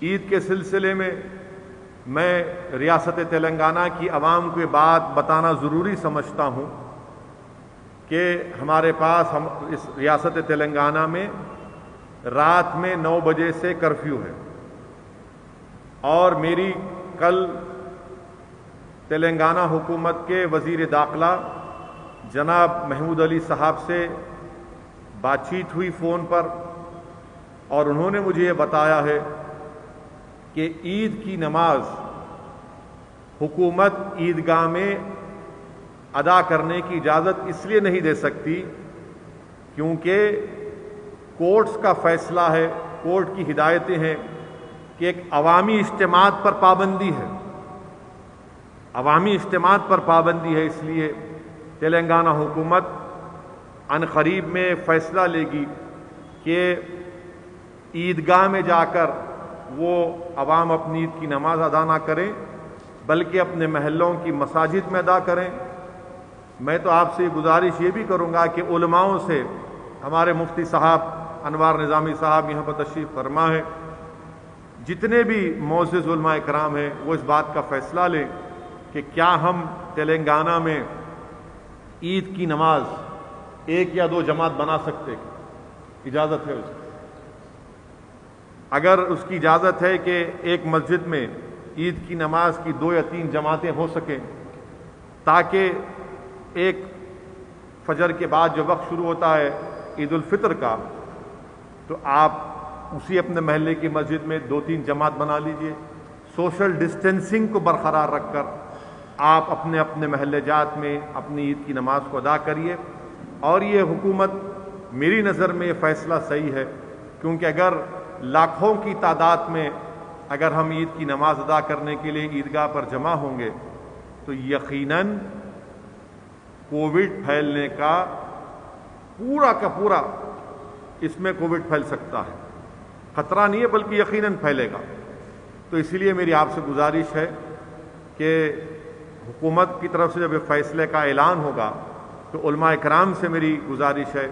عید کے سلسلے میں ریاست تلنگانہ کی عوام کو یہ بات بتانا ضروری سمجھتا ہوں کہ ہمارے پاس اس ریاست تلنگانہ میں رات میں 9 بجے سے کرفیو ہے، اور میری کل تلنگانہ حکومت کے وزیر داخلہ جناب محمود علی صاحب سے بات چیت ہوئی فون پر، اور انہوں نے مجھے یہ بتایا ہے کہ عید کی نماز حکومت عیدگاہ میں ادا کرنے کی اجازت اس لیے نہیں دے سکتی کیونکہ کورٹس کا فیصلہ ہے، کورٹ کی ہدایتیں ہیں کہ ایک عوامی اجتماعات پر پابندی ہے، عوامی اجتماعات پر پابندی ہے۔ اس لیے تلنگانہ حکومت عنقریب میں فیصلہ لے گی کہ عیدگاہ میں جا کر وہ عوام اپنی عید کی نماز ادا نہ کریں بلکہ اپنے محلوں کی مساجد میں ادا کریں۔ میں تو آپ سے گزارش یہ بھی کروں گا کہ علماؤں سے، ہمارے مفتی صاحب انوار نظامی صاحب یہاں پر تشریف فرما ہے، جتنے بھی معزز علماء کرام ہیں وہ اس بات کا فیصلہ لیں کہ کیا ہم تلنگانہ میں عید کی نماز 1 یا 2 جماعت بنا سکتے ہیں؟ اجازت ہے اس کی؟ اگر اس کی اجازت ہے کہ ایک مسجد میں عید کی نماز کی 2 یا 3 جماعتیں ہو سکیں تاکہ ایک فجر کے بعد جو وقت شروع ہوتا ہے عید الفطر کا، تو آپ اسی اپنے محلے کی مسجد میں 2-3 جماعت بنا لیجئے، سوشل ڈسٹینسنگ کو برقرار رکھ کر آپ اپنے اپنے محلے جات میں اپنی عید کی نماز کو ادا کریے۔ اور یہ حکومت میری نظر میں یہ فیصلہ صحیح ہے، کیونکہ اگر لاکھوں کی تعداد میں اگر ہم عید کی نماز ادا کرنے کے لیے عیدگاہ پر جمع ہوں گے تو یقیناً کووڈ پھیلنے کا پورا اس میں کووڈ پھیل سکتا ہے، خطرہ نہیں ہے بلکہ یقیناً پھیلے گا۔ تو اسی لیے میری آپ سے گزارش ہے کہ حکومت کی طرف سے جب یہ فیصلے کا اعلان ہوگا تو علماء کرام سے میری گزارش ہے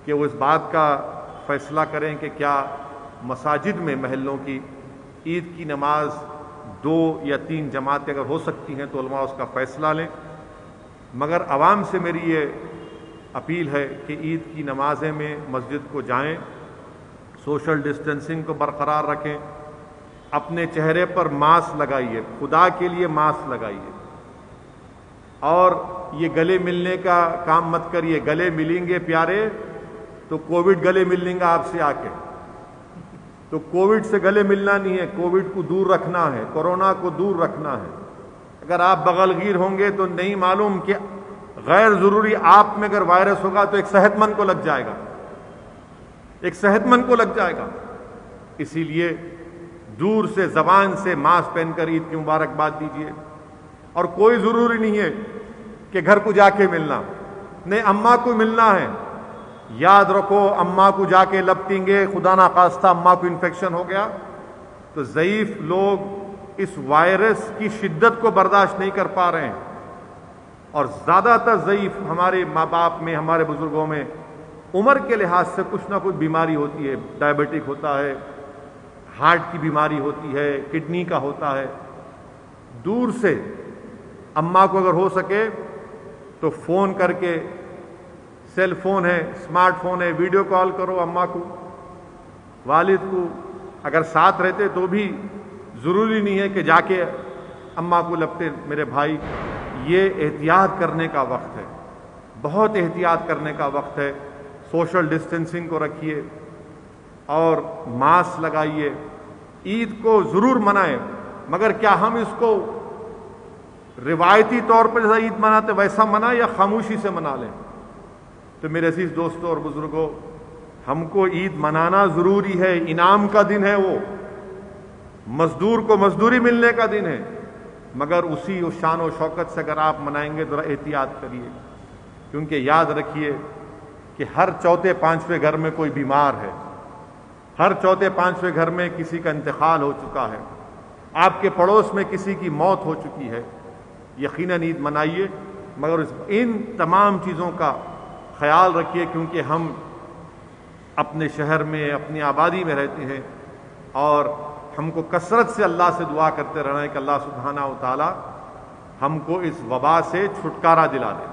کہ وہ اس بات کا فیصلہ کریں کہ کیا مساجد میں محلوں کی عید کی نماز 2 یا 3 جماعتیں اگر ہو سکتی ہیں تو علماء اس کا فیصلہ لیں۔ مگر عوام سے میری یہ اپیل ہے کہ عید کی نمازیں میں مسجد کو جائیں، سوشل ڈسٹینسنگ کو برقرار رکھیں، اپنے چہرے پر ماسک لگائیے، خدا کے لیے ماسک لگائیے، اور یہ گلے ملنے کا کام مت کریے۔ گلے ملیں گے پیارے تو کووڈ گلے مل لیں گا آپ سے آ کے، تو کووڈ سے گلے ملنا نہیں ہے، کووڈ کو دور رکھنا ہے، کورونا کو دور رکھنا ہے۔ اگر آپ بغل گیر ہوں گے تو نہیں معلوم کہ غیر ضروری آپ میں اگر وائرس ہوگا تو ایک صحت مند کو لگ جائے گا، ایک صحت مند کو لگ جائے گا۔ اسی لیے دور سے زبان سے ماسک پہن کر عید کی مبارکباد دیجیے، اور کوئی ضروری نہیں ہے کہ گھر کو جا کے ملنا، نہیں اماں کو ملنا ہے۔ یاد رکھو، اماں کو جا کے لپٹیں گے، خدا نخواستہ اماں کو انفیکشن ہو گیا تو ضعیف لوگ اس وائرس کی شدت کو برداشت نہیں کر پا رہے ہیں، اور زیادہ تر ضعیف ہمارے ماں باپ میں، ہمارے بزرگوں میں عمر کے لحاظ سے کچھ نہ کچھ بیماری ہوتی ہے، ڈائبٹک ہوتا ہے، ہارٹ کی بیماری ہوتی ہے، کڈنی کا ہوتا ہے۔ دور سے اماں کو اگر ہو سکے تو فون کر کے، سیل فون ہے، اسمارٹ فون ہے، ویڈیو کال کرو اماں کو، والد کو، اگر ساتھ رہتے تو بھی ضروری نہیں ہے کہ جا کے اماں کو لپٹے۔ میرے بھائی، یہ احتیاط کرنے کا وقت ہے، بہت احتیاط کرنے کا وقت ہے۔ سوشل ڈسٹینسنگ کو رکھیے اور ماسک لگائیے، عید کو ضرور منائیں، مگر کیا ہم اس کو روایتی طور پر جیسا عید مناتے ویسا منائیں یا خاموشی سے منا لیں؟ تو میرے عزیز دوستوں اور بزرگوں، ہم کو عید منانا ضروری ہے، انعام کا دن ہے، وہ مزدور کو مزدوری ملنے کا دن ہے، مگر اسی شان و شوکت سے اگر آپ منائیں گے تو احتیاط کریے، کیونکہ یاد رکھیے کہ ہر چوتھے پانچویں گھر میں کوئی بیمار ہے، ہر چوتھے پانچویں گھر میں کسی کا انتقال ہو چکا ہے، آپ کے پڑوس میں کسی کی موت ہو چکی ہے۔ یقیناً عید منائیے، مگر ان تمام چیزوں کا خیال رکھیے، کیونکہ ہم اپنے شہر میں، اپنی آبادی میں رہتے ہیں، اور ہم کو کثرت سے اللہ سے دعا کرتے رہنا ہے کہ اللہ سبحانہ و تعالی ہم کو اس وبا سے چھٹکارا دلا دے،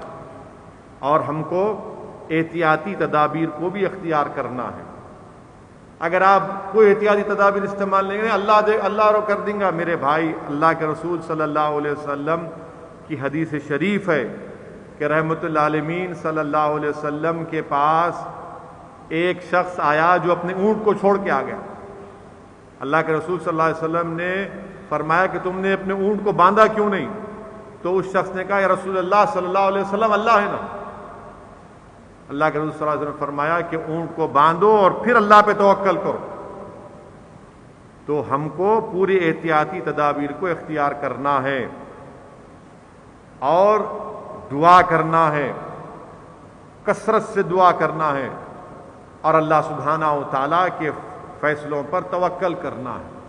اور ہم کو احتیاطی تدابیر کو بھی اختیار کرنا ہے۔ اگر آپ کوئی احتیاطی تدابیر استعمال نہیں کریں، اللہ رو کر دیں گا۔ میرے بھائی، اللہ کے رسول صلی اللہ علیہ وسلم کی حدیث شریف ہے کہ رحمت للعالمین صلی اللہ علیہ وسلم کے پاس ایک شخص آیا جو اپنے اونٹ کو چھوڑ کے آ گیا۔ اللہ کے رسول صلی اللہ علیہ وسلم نے فرمایا کہ تم نے اپنے اونٹ کو باندھا کیوں نہیں؟ تو اس شخص نے کہا یا رسول اللہ صلی اللہ علیہ وسلم، اللہ ہے نا۔ اللہ کے رسول صلی اللہ علیہ وسلم نے فرمایا کہ اونٹ کو باندھو اور پھر اللہ پہ توکل کرو۔ تو ہم کو پوری احتیاطی تدابیر کو اختیار کرنا ہے اور دعا کرنا ہے، کثرت سے دعا کرنا ہے، اور اللہ سبحانہ و تعالیٰ کے فیصلوں پر توکل کرنا ہے۔